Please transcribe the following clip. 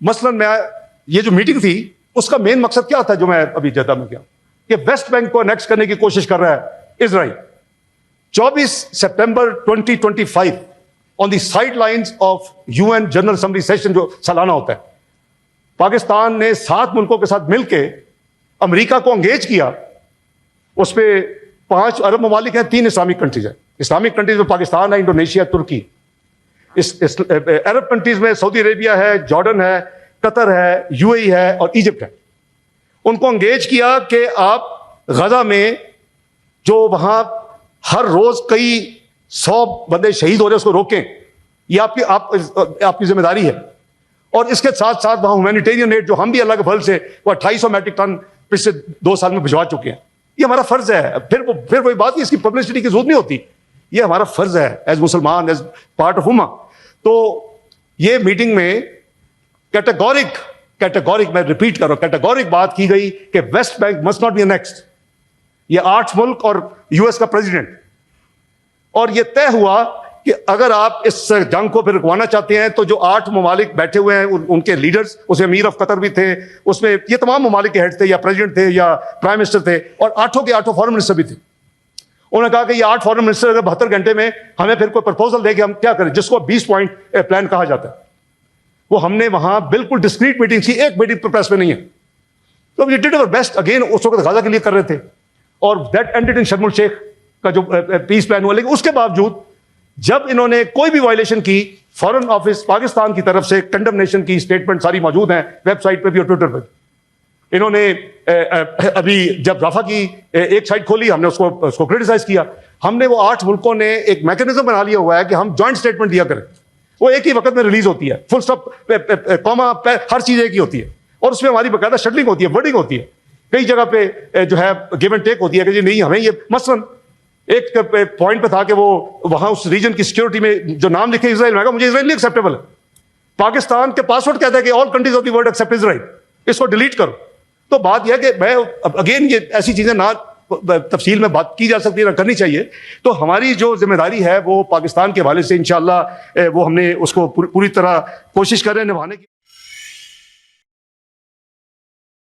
मसलन मैं ये जो मीटिंग थी उसका मेन मकसद क्या था जो मैं अभी जद्दा में किया कि वेस्ट बैंक को अनेक्स करने की कोशिश कर रहा है Israel. 24 September 2025 on the side lines of UN general assembly session जो सालाना होता है, पाकिस्तान ने 7 मुल्कों के साथ मिलकर अमेरिका को एंगेज किया। उस पर 5 अरब ममालिक हैं, 3 इस्लामिक कंट्रीज हैं। इस्लामिक कंट्रीज में पाकिस्तान है, इंडोनेशिया, तुर्की। इस अरब कंट्रीज में सऊदी अरेबिया है, जॉर्डन है, कतर है, यूएई है और इजिप्ट है। उनको एंगेज किया कि आप गजा में जो वहां हर रोज कई 100 बंदे शहीद हो रहे हैं उसको रोकें, ये आपकी जिम्मेदारी है। और इसके साथ साथ वहां ह्यूमैनिटेरियन एड जो हम भी अल्लाह के फल से वो 2800 मैट्रिक टन पिछले 2 साल में भिजवा चुके हैं। ये हमारा फर्ज है। फिर वही बात, इसकी पब्लिसिटी की जरूरत नहीं होती। ये हमारा फर्ज है एज मुसलमान, एज पार्ट ऑफ उम्मा। तो ये मीटिंग में कैटेगोरिक मैं रिपीट कर रहा हूं, कैटेगोरिक बात की गई कि West Bank must not be next. ये 8 मुल्क और यूएस का प्रेसिडेंट, और ये तय हुआ कि अगर आप इस जंग को फिर रुकवाना चाहते हैं तो जो 8 ममालिक बैठे हुए हैं उनके लीडर्स, उसमें अमीर ऑफ कतर भी थे, उसमें ये तमाम ममालिक के हेड थे या प्रेसिडेंट थे या प्राइम मिनिस्टर थे, और 8 के 8 फॉरेन मिनिस्टर भी थे। उन्होंने कहा कि ये 8 फॉरेन मिनिस्टर अगर 72 घंटे में हमें फिर कोई प्रपोजल दे कि हम क्या करें, जिसको 20 पॉइंट प्लान कहा जाता है, वो हमने वहां बिल्कुल डिस्क्रीट मीटिंग थी, एक मीटिंग प्रेस में नहीं है। तो we did our best again, उस वक्त गाजा के लिए कर रहे थे, और दैट एंडेड इन शर्म शेख का जो पीस प्लान हुआ। लेकिन उसके बावजूद जब इन्होंने कोई भी वायलेशन की, फॉरेन ऑफिस पाकिस्तान की तरफ से कंडमनेशन की स्टेटमेंट सारी मौजूद हैं वेबसाइट पे भी और ट्विटर पे। इन्होंने अभी जब राफा की एक साइड खोली, हमने उसको क्रिटिसाइज किया। हमने वो 8 मुल्कों ने एक मैकेनिज्म बना लिया हुआ है कि हम जॉइंट स्टेटमेंट दिया करें, वो एक ही वक्त में रिलीज होती है, फुल स्टॉप कॉमा हर चीज एक ही होती है, और उसमें हमारी बकायदा शेड्यूलिंग होती है, वर्डिंग होती है। कई जगह पे जो है गिव एंड टेक होती है कि जी नहीं हमें ये, मसलन एक पॉइंट पे था कि वो वहां उस रीजन की सिक्योरिटी में जो नाम लिखे इजराइल, मैं मुझे इजराइल नहीं एक्सेप्टेबल है। पाकिस्तान के पासवर्ड कहता है कि all countries of the world accept Israel, इसको डिलीट करो। तो बात यह है कि मैं अगेन ये ऐसी चीजें ना तफसील में बात की जा सकती है, ना करनी चाहिए। तो हमारी जो जिम्मेदारी है वो पाकिस्तान के हवाले से इंशाअल्लाह वो हमने उसको पूरी तरह कोशिश कर रहे हैं निभाने की।